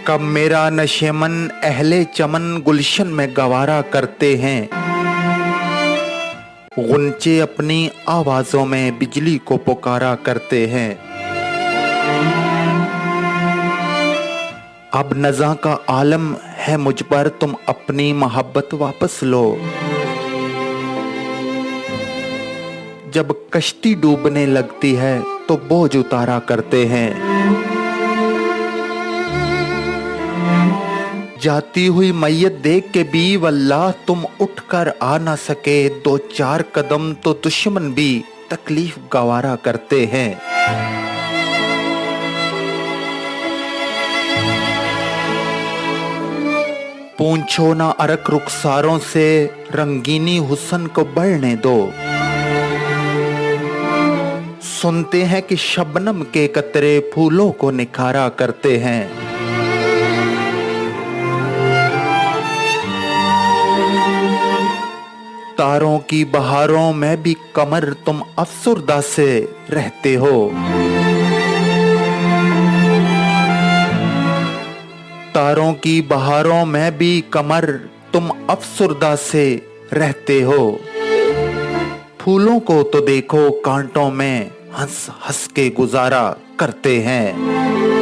कब मेरा नशेमन अहले चमन गुलशन में गवारा करते हैं। गुंचे अपनी आवाजों में बिजली को पुकारा करते हैं। अब नज़ा का आलम है मुझ पर, तुम अपनी मोहब्बत वापस लो। जब कश्ती डूबने लगती है तो बोझ उतारा करते हैं। जाती हुई मैयत देख के भी वल्लाह तुम उठकर आ ना सके, दो चार कदम तो दुश्मन भी तकलीफ गवारा करते हैं। पूछो ना अरक रुखसारों से, रंगीनी हुस्न को बढ़ने दो। सुनते हैं कि शबनम के कतरे फूलों को निखारा करते हैं। तारों की बहारों में भी कमर तुम अफसुर्दा से रहते हो। तारों की बहारों में भी कमर तुम अफसुर्दा से रहते हो। फूलों को तो देखो कांटों में हंस हंस के गुजारा करते हैं।